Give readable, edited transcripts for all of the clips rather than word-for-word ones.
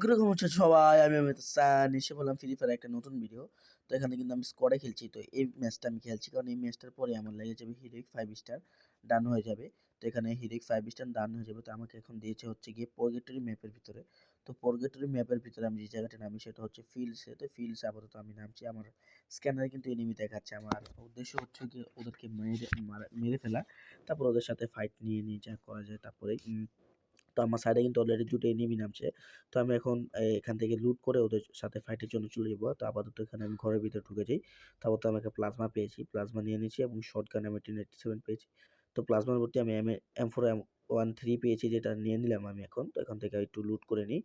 কিরকম হচ্ছে সবাই? আমি অমিত হাসান। এসে বললাম ফ্রি ফায়ার একটা নতুন ভিডিও। তো এখানে কিন্তু আমি স্কোয়াডে খেলছি। তো এই ম্যাচটা আমি খেলছি কারণ এই ম্যাচটার পরে আমার লেগে যাবে হিরোইক 5 স্টার ডান হয়ে যাবে। তো এখানে হিরোইক 5 স্টার ডান হয়ে যাবে। তো আমাকে এখন দিয়েছে হচ্ছে গিয়ে পরগেটরি ম্যাপের ভিতরে। তো পরগেটরি ম্যাপের ভিতরে আমি যে জায়গাটা নামি সেটা হচ্ছে ফিল্ডসে। তো ফিল্ডসে আপাতত আমি নামছি। আমার স্ক্যানারে কিন্তু এনিমি দেখাচ্ছে। আমার উদ্দেশ্য হচ্ছে গিয়ে ওদেরকে মেরে ফেলা। তারপর ওদের সাথে ফাইট নিয়ে যা করা যায় তারপরে তো আমার সাইডে কিন্তু অলরেডি 2 টা এনিমি নামছে। তো আমি এখন এখান থেকে লুট করে ওদের সাথে ফাইটের জন্য চলে যাবো। তো আপাতত এখানে আমি ঘরের ভিতরে ঢুকে যাই। তারপর তো আমি একটা প্লাজমা পেয়েছি। প্লাজমা নিয়ে নিয়েছি এবং শটগান আমি 1087 পেয়েছি। তো প্লাজমার ভর্তি আমি M4 M13 পেয়েছি যেটা নিয়ে নিলাম আমি এখন। তো এখান থেকে একটু লুট করে নিই।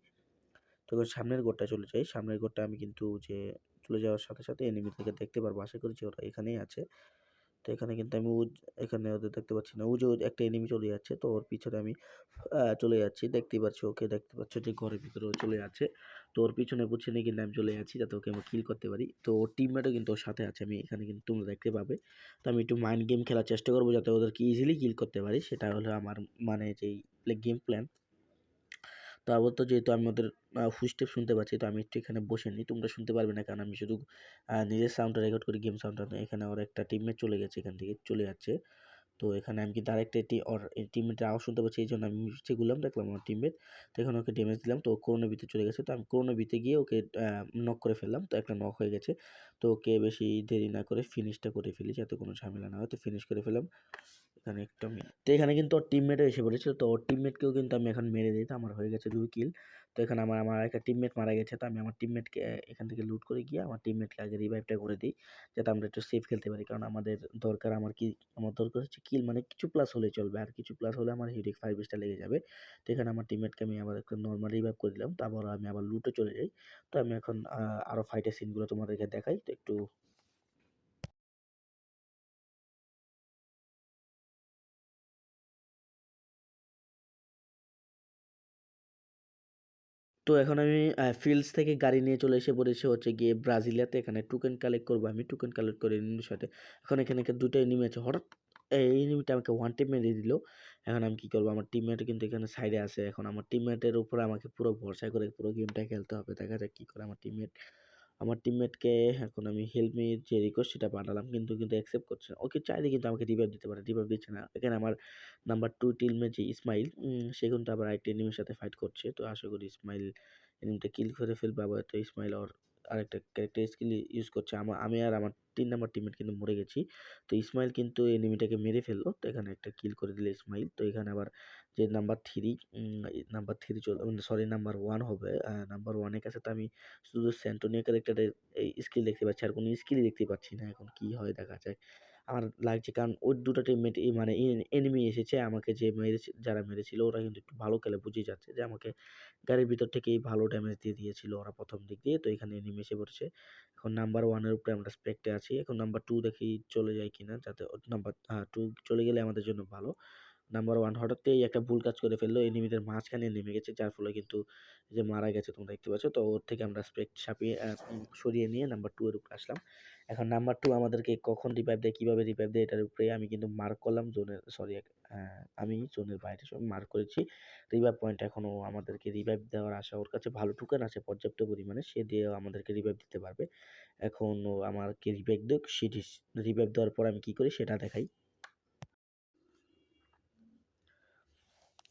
তো এবার সামনের ঘরটায় চলে যাই। সামনের ঘরটা আমি কিন্তু যে চলে যাওয়ার সাথে এনিমিদেরকে দেখতে পারবো। আশা করি যে ওরা এখানেই আছে। তো এখানে কিন্তু আমি এখানে ওদের দেখতে পাচ্ছি না। যে একটা এনিমি চলে যাচ্ছে। তো ওর পিছনে আমি চলে যাচ্ছি। দেখতেই পাচ্ছ ওকে দেখতে পাচ্ছ যে ঘরের ভিতরে ও চলে যাচ্ছে। তো ওর পিছনে কিন্তু আমি চলে যাচ্ছি যাতে ওকে আমি কিল করতে পারি। তো ওর টিমমেটও কিন্তু ওর সাথে আছে। আমি এখানে কিন্তু তোমরা দেখতে পাবে। তো আমি একটু মাইন্ড গেম খেলার চেষ্টা করবো যাতে ওদেরকে ইজিলি কিল করতে পারি। সেটা হলো আমার মানে যেই গেম প্ল্যান। তো আপাতত যেহেতু আমি ওদের ফুটস্টেপ শুনতে পাচ্ছি তো আমি একটু এখানে বসে নিই। তোমরা শুনতে পারবে না কারণ আমি শুধু নিজের সাউন্ডটা রেকর্ড করি গেম সাউন্ডটা নয়। এখানে ওর একটা টিমমেট চলে গেছে এখান থেকে চলে যাচ্ছে। তো এখানে আমি কিন্তু আরেকটা ওর টিমমেটের আওয়াজ শুনতে পাচ্ছি এই জন্য আমি নিচে ঘুরলাম দেখলাম আমার টিমমেট। তো এখানে ওকে ড্যামেজ দিলাম তো করোনা বিতে চলে গেছে। তো আমি করোনা বিতে গিয়ে ওকে নক করে ফেললাম। তো একটা নক হয়ে গেছে। তো ওকে বেশি দেরি না করে ফিনিশটা করে ফেলি যাতে কোনো ঝামেলা না হয়। তো ফিনিশ করে ফেললাম। এখানে একটা তো এখানে কিন্তু ওর টিমমেটও এসে পড়েছিল। তো ওর টিমমেটকেও কিন্তু আমি এখন মেরে দিই। তো আমার হয়ে গেছে 2 কিল। তো এখানে আমার একটা টিমমেট মারা গেছে। তো আমি আমার টিমমেটকে এখান থেকে লুট করে গিয়ে আমার টিমমেটকে আগে রিভাইভটা করে দিই যাতে আমরা একটু সেফ খেলতে পারি। কারণ আমার দরকার আমার দরকার হচ্ছে কিল মানে কিছু প্লাস হলেই চলবে। আর কিছু প্লাস হলে আমার হিউরিক 5 স্টার লেগে যাবে। তো এখানে আমার টিমমেটকে আমি আবার একটা নরমাল রিভাইভ করে দিলাম। তারপর আমি আবার লুটে চলে যাই। তো আমি এখন আরো ফাইটের সিনগুলো তোমাদেরকে দেখাই। তো একটু তো এখন আমি ফিল্ডস থেকে গাড়ি নিয়ে চলে এসে পড়েছি হচ্ছে গিয়ে ব্রাজিলিয়াতে। এখানে টোকেন কালেক্ট করবো আমি। টোকেন কালেক্ট করে এনিমির সাথে এখন এখানে 2টা এনিমি আছে। হঠাৎ এই এনিমিটা আমাকে ওয়ান টেপ মেরে দিল। এখন আমি কি করবো? আমার টিমমেট কিন্তু এখানে সাইডে আছে। এখন আমার টিমমেটের উপর আমাকে পুরো ভরসা করে পুরো গেমটা খেলতে হবে। দেখা যাক কি করে আমার টিমমেটকে। এখন আমি হেল্প মি যে রিকোয়েস্ট সেটা পাঠালাম কিন্তু অ্যাকসেপ্ট করছে না। ওকে চাইলে কিন্তু আমাকে রিভাইভ দিতে পারে। রিভাইভ দিচ্ছে না। এখানে আমার নাম্বার 2 টিমমেট যে ইসমাইল সে কিন্তু আবার আরেকটা এনিমির সাথে ফাইট করছে। তো আশা করি ইসমাইল এনিমিটা কিল করে ফেলবে। আবার তো ইসমাইল আরেকটা ক্যারেক্টার স্কিল ইউজ করছে। আমি আর আমার 3 নাম্বার টিমমেট কিন্তু মরে গেছি। তো ইসমাইল কিন্তু এনিমিটাকে মেরে ফেললো। তো এখানে একটা কিল করে দিল ইসমাইল। তো এখানে আবার যে নাম্বার 3 সরি নাম্বার 1 হবে। নাম্বার 1 এর কাছে তো আমি শুধু সেন্টোনিয়া ক্যারেক্টারের এই স্কিল দেখতে পাচ্ছি। আর কোনো স্কিলই দেখতে পাচ্ছি না। এখন কি হয় দেখা যাক। আমার লাগছে কারণ ওই 2 টা টিমমেট মানে এনিমি এসেছে আমাকে যারা মেরেছিল ওরা কিন্তু একটু ভালো খেলে বুঝেই যাচ্ছে যে আমাকে গাড়ির ভিতর থেকেই ভালো ড্যামেজ দিয়ে দিয়েছিল ওরা প্রথম দিক দিয়ে। তো এখানে এনিমি এসে পড়েছে। এখন নাম্বার 1 এর উপরে আমরা স্পেক্টে আছি। এখন নাম্বার 2 দেখি চলে যায় কিনা যাতে নাম্বার 2 চলে গেলে আমাদের জন্য ভালো। নাম্বার 1 হঠাৎই একটা ভুল কাজ করে ফেললো। এনিমিদের মাঝখানে নেমে গেছে। যার ফলে কিন্তু যে মারা গেছে তোমরা দেখতে পাচ্ছ। তো ওর থেকে আমরা স্পেক্ট ছাপিয়ে সরিয়ে নিয়ে নাম্বার 2 এর উপরে আসলাম। এখন নাম্বার 2 আমাদেরকে কখন রিভাইভ দেয়, কিভাবে রিভাইভ দেয় এটার উপরে আমি কিন্তু মার্ক করলাম আমি জোনের বাইরে সব মার্ক করেছি। রিভাইভ পয়েন্ট এখনো আমাদেরকে রিভাইভ দেওয়ার আশা ওর কাছে ভালো টোকেন আছে পর্যাপ্ত পরিমাণে। সে দিয়ে আমাদেরকে রিভাইভ দিতে পারবে। এখন ও আমাকে রিভাইভ দিক রিভাইভ দেওয়ার পর আমি কি করি সেটা দেখাই।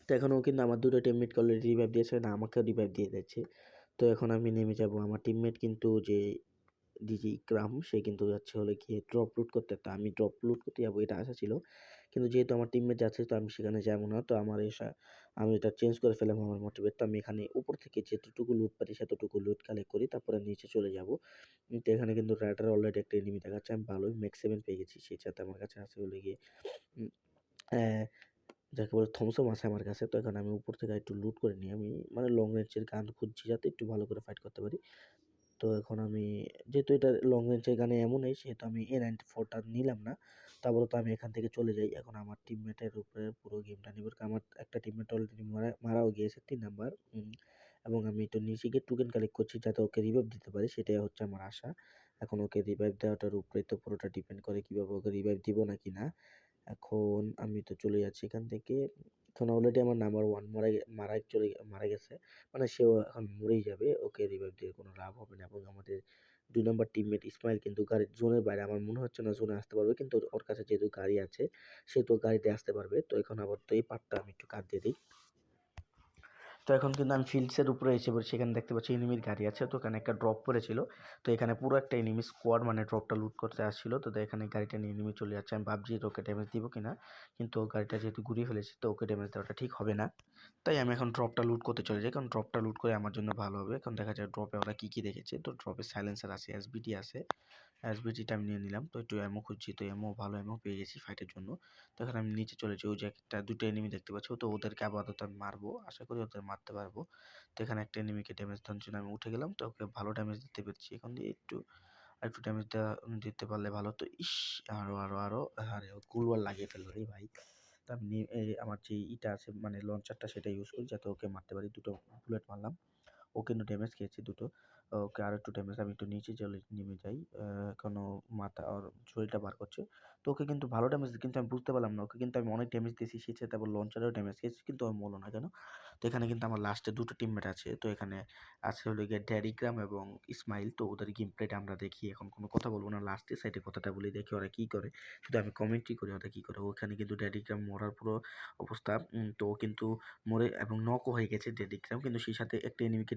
তো এখন ও কিন্তু আমার 2 টা টিমমেটকে অলরেডি রিভাইভ দিয়েছে না আমাকেও রিভাইভ দিয়ে দিচ্ছে। তো এখন আমি নেমে যাব। আমার টিমমেট কিন্তু যে ডিজি ইকরাম সে কিন্তু যাচ্ছে হলো গিয়ে ড্রপ লুট করতে। তো আমি ড্রপ লুট করতে যাবো এটা আশা ছিল। কিন্তু যেহেতু আমার টিমমেট যাচ্ছে তো আমি সেখানে যাবো না। তো আমি এটা চেঞ্জ করে ফেললাম আমার মোটিভেট। তো আমি এখানে উপর থেকে যতটুকু লুট পারি সেতটুকু লুট কালেক্ট করি তারপরে নিচে চলে যাব। তো এখানে কিন্তু রাইডার অলরেডি একটা এনিমি দেখাচ্ছে। আমি ভালোই ম্যাক্স 7 পেয়ে গেছি। সেই সাথে আমার কাছে আছে হলো গিয়ে উম অ্যা যাকে বলে থমসম আছে আমার কাছে। তো এখন আমি উপর থেকে একটু লুট করে নিই। আমি মানে লং রেঞ্জের গান খুঁজছি যাতে একটু ভালো করে ফাইট করতে পারি। তো এখন আমি যেহেতু এটা লং রেঞ্জের গানে এমনই সেহেতু আমি A94 টা নিলাম না। তারপরে তো আমি এখান থেকে চলে যাই। এখন আমার টিমমেটের উপরে পুরো গেমটা নির্ভর করে। আমার একটা টিমমেট অলরেডি মারাও গিয়েছে 3 নাম্বার। এবং আমি তো নিচে গিয়ে টোকেন কালেক্ট করছি যাতে ওকে রিভাইভ দিতে পারি সেটাই হচ্ছে আমার আশা। এখন ওকে রিভাইভ দেওয়াটার উপরেই তো পুরোটা ডিপেন্ড করে কিভাবে ওকে রিভাইভ দিব নাকি না। এখন আমি তো চলে যাচ্ছি এখান থেকে। এখন অলরেডি আমার নাম্বার 1 মারা গেছে। মানে সেও এখন মরেই যাবে। ওকে রিভাইভ দিয়ে কোনো লাভ হবে না এবং আমাদের ২ নাম্বার টিমমেট ইসমাইল কিন্তু গাড়ির জোনের বাইরে। আমার মনে হচ্ছে না জোনে আসতে পারবে। কিন্তু ওর কাছে যেহেতু গাড়ি আছে, সে তো গাড়িতে আসতে পারবে। তো এখন আপাতত এই পার্টটা আমি একটু কাট দিয়ে দেই। তো এখন কিন্তু আমি ফিল্ডসের উপরে এসে পড়েছি। এখানে দেখতে পাচ্ছি এনিমির গাড়ি আছে। তো এখানে একটা ড্রপ পড়েছিল। তো এখানে পুরো একটা এনিমি স্কোয়াড মানে ড্রপটা লুট করতে আসছিল। তো এখানে গাড়িটা নিয়ে এনিমি চলে যাচ্ছে। আমি ভাবছি ওকে ড্যামেজ দিব কিনা। কিন্তু ও গাড়িটা যেহেতু ঘুরিয়ে ফেলেছি তো ওকে ড্যামেজ দেওয়াটা ঠিক হবে না। তাই আমি এখন ড্রপটা লুট করতে চলে যাই। কারণ ড্রপটা লুট করে আমার জন্য ভালো হবে। এখন দেখা যায় ড্রপে ওরা কী রেখেছে। তো ড্রপে সাইলেন্সার আছে, এসবিটি আছে। এসবিটিটা আমি নিয়ে নিলাম। তো একটু অ্যামো খুঁজছি। তো ভালো অ্যামো পেয়ে গেছি ফাইটের জন্য। তো এখন আমি নিচে চলে যাই। ওই যে একটা ২ টা এনিমি দেখতে পাচ্ছি। তো ওদেরকে আপাতত আমি মারবো। আশা করি ওদের মারতে পারবো। তো এখানে একটা এনিমিকে ড্যামেজ দেওয়ার জন্য আমি উঠে গেলাম। তো ওকে ভালো ড্যামেজ দিতে পেরেছি। এখন দিয়ে আরেকটু ড্যামেজ দিতে পারলে ভালো হতো। ইস! আরো আরে ও কুলওয়াল লাগিয়ে ফেললো রে ভাই। তো আমি আমার যে ইটা আছে মানে লঞ্চারটা সেটা ইউজ করি যাতে ওকে মারতে পারি। ২ টো বুলেট মারলাম। ও কিন্তু ড্যামেজ খেয়েছে ২ টো। ওকে আরেকটু ড্যামেজ আমি একটু নিচে নেমে যাই। এখনো মাথা ওর শরীরটা বার করছে। তো ওকে কিন্তু ভালো ড্যামেজ কিন্তু আমি বুঝতে পারলাম না। ওকে কিন্তু আমি অনেক ড্যামেজ দিয়েছি। সে চাইতে আবার লঞ্চারেও ড্যামেজ খেয়েছে কিন্তু ও মরলো না কেন? তো এখানে কিন্তু আমার লাস্টে ২ টো টিমমেট আছে। তো এখানে আছে হলো গিয়ে ড্যাডিগ্রাম এবং ইসমাইল। তো ওদের গেম প্লেটা আমরা দেখি। এখন কোনো কথা বলবো না। লাস্টের সাইডে কথাটা বলি দেখি ওরা কি করে। শুধু আমি কমেন্টই করি ওরা কি করে। ওখানে কিন্তু ড্যাডিগ্রাম মরার পুরো অবস্থা। তো ও কিন্তু মরে এবং নকও হয়ে গেছে ডেডিগ্রাম কিন্তু সেই সাথে একটা এনিমিকে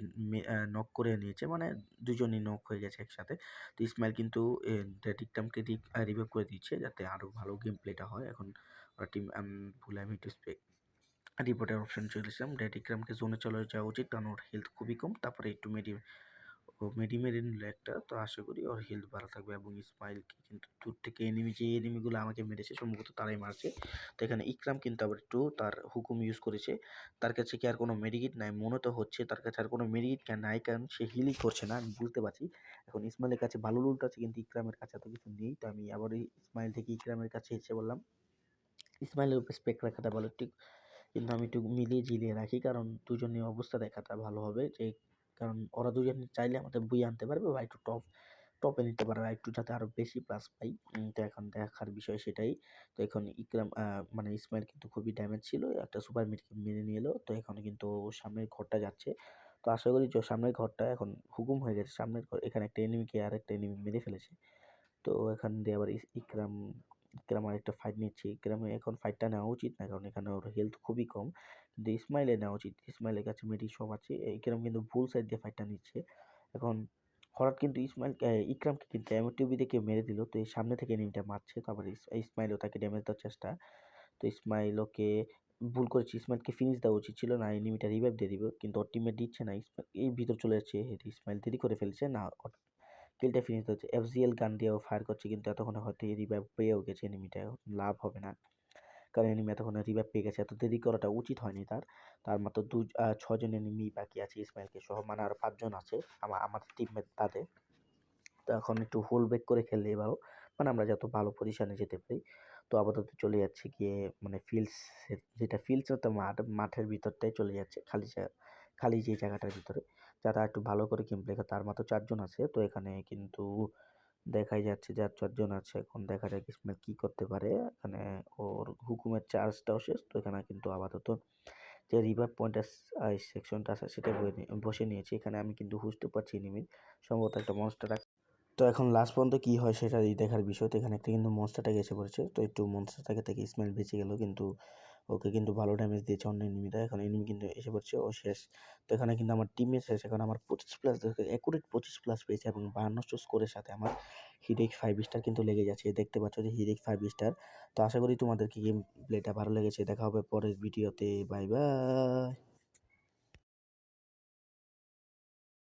নক করে নিয়েছে মানে দুজনই নক হয়ে গেছে একসাথে। তো ইসমাইল কিন্তু ডেডিগ্রামকে রিভাইভ করে দিচ্ছে যাতে আরও ভালো গেম প্লেটা হয়। এখন ওরা টিম ভুলে আমি একটু রিপোর্টের অপশন চলে এসেছিলাম। ডেডিগ্রামকে জোনে চলে যাওয়া উচিত কারণ ওর হেলথ খুবই কম। তারপরে একটু মেরে নিল একটা। তো আশা করি ওর হেলথ ভালো থাকবে এবং ইসমাইলকে কিন্তু দূর থেকে যে এনিমিগুলো আমাকে মেরেছে সম্ভবত তারাই মারছে। তো এখানে ইকরাম কিন্তু আবার একটু তার হুকুম ইউজ করেছে। তার কাছে কি আর কোনো মেডিকিট নাই? মনে তো হচ্ছে তার কাছে আর কোনো মেডিকিট নাই কারণ সে হিলই করছে না। আমি বুঝতে পারছি। এখন ইসমাইলের কাছে ভালো লুট আছে কিন্তু ইকরামের কাছে এত কিছু নেই। তো আমি আবার এই ইসমাইল থেকে ইকরামের কাছে এসে বললাম, ইসমাইলের উপর স্পেক রাখাটা ভালো ঠিক কিন্তু আমি একটু মিলিয়ে ঝিলিয়ে রাখি কারণ দুজনের অবস্থা দেখাটা ভালো হবে যে কারণ ওরা দুজন চাইলে আমাদের বই আনতে পারবে বা একটু টপে নিতে পারবে একটু যাতে আরো বেশি প্লাস পাই। তো এখন দেখার বিষয় সেটাই। তো এখন ইকরাম মানে ইসমাইল কিন্তু খুবই ড্যামেজ ছিল। একটা সুপার মিডকে মেরে নিয়ে এলো। তো এখন কিন্তু ও সামনের ঘরটা যাচ্ছে। তো আশা করি যে সামনের ঘরটা এখন হুকুম হয়ে গেছে। সামনের ঘর এখানে একটা এনিমিকে আরেকটা এনিমি মেরে ফেলেছে। তো এখান দিয়ে আবার ইকরাম আরেকটা ফাইট নিচ্ছে। ইকরামের এখন ফাইটটা নেওয়া উচিত না কারণ এখানে ওর হেলথ খুবই কম। কিন্তু ইসমাইলের নেওয়া উচিত। ইসমাইলের কাছে মেডি সব আছে। ইকরাম কিন্তু ভুল সাইড দিয়ে ফাইটটা নিচ্ছে। এখন হঠাৎ কিন্তু ইকরামকে কিন্তু এমটিবি দিয়ে কেউ মেরে দিল। তো এই সামনে থেকে এনিমিটা মারছে। তো আবার ইসমাইলও তাকে ড্যামেজ দেওয়ার চেষ্টা। তো ইসমাইল ওকে ভুল করেছে। ইসমাইলকে ফিনিশ দেওয়া উচিত ছিল না এনিমিটা রিভাইভ দিয়ে দিবে। কিন্তু ওর টিমমেট দিচ্ছে না। এই ভিতর চলে যাচ্ছে। ইসমাইল দেরি করে ফেলছে না কিলটা ফিনিশ হচ্ছে। এফজিএল গান দিয়েও ফায়ার করছে কিন্তু এতক্ষণে হয়তো রিভাইভ পেয়েও গেছে এনিমিটা। লাভ হবে না। কারণ এনিমি এতক্ষণে রিভাইভ পেয়ে গেছে। এত দেরি করাটা উচিত হয়নি তার। তার মাত্র ৬ জন এনিমি বাকি আছে ইসমাইলকে সহ মানে আরো ৫ জন আছে আমাদের টিমমেট তাদের। তো এখন একটু হোল ব্রেক করে খেললেই ভালো। মানে আমরা যত ভালো পজিশনে যেতে পারি। তো আপাতত চলে যাচ্ছে গিয়ে মানে যেটা ফিল্ডস হতো মাঠের ভিতরটাই চলে যাচ্ছে খালি যে জায়গাটার ভিতরে। যারা একটু ভালো করে গেম প্লে তার মাত্র ৪ জন আছে। তো এখানে কিন্তু দেখাই যাচ্ছে যে আর ৪ জন আছে। এখন দেখা যাক ইসমাইল কি করতে পারে। এখানে ওর হুকুমের চার্জটাও শেষ। তো এখানে কিন্তু আপাতত যে রিভাইভ পয়েন্টের সেকশনটা আছে সেটা বসে নিয়েছি। এখানে আমি কিন্তু বুঝতে পারছি এনিমির সম্ভবত একটা মনস্টার। তো এখন লাস্ট পর্যন্ত কি হয় সেটাই দেখার বিষয়। তো এখানে একটা কিন্তু মনস্টারটাকে এসে পড়েছে। তো একটু মনস্টারটাকে থেকে ইসমাইল বেঁচে গেল কিন্তু ওকে কিন্তু ভালো ড্যামেজ দিয়েছে অন্য এনিমিটা। এখন এনিমি কিন্তু এসে পড়ছে ও শেষ। তো এখানে কিন্তু আমার টিমমেট শেষ। এখন আমার 25 প্লাস অ্যাকুরেট 25 প্লাস পেয়েছে এবং 52 স্কোরের সাথে আমার হিরোইক 5 স্টার কিন্তু লেগে যাচ্ছে। দেখতে পাচ্ছ যে হিরোইক 5 স্টার। তো আশা করি তোমাদেরকে গেম প্লেটা ভালো লেগেছে। দেখা হবে পরের ভিডিওতে। Bye bye.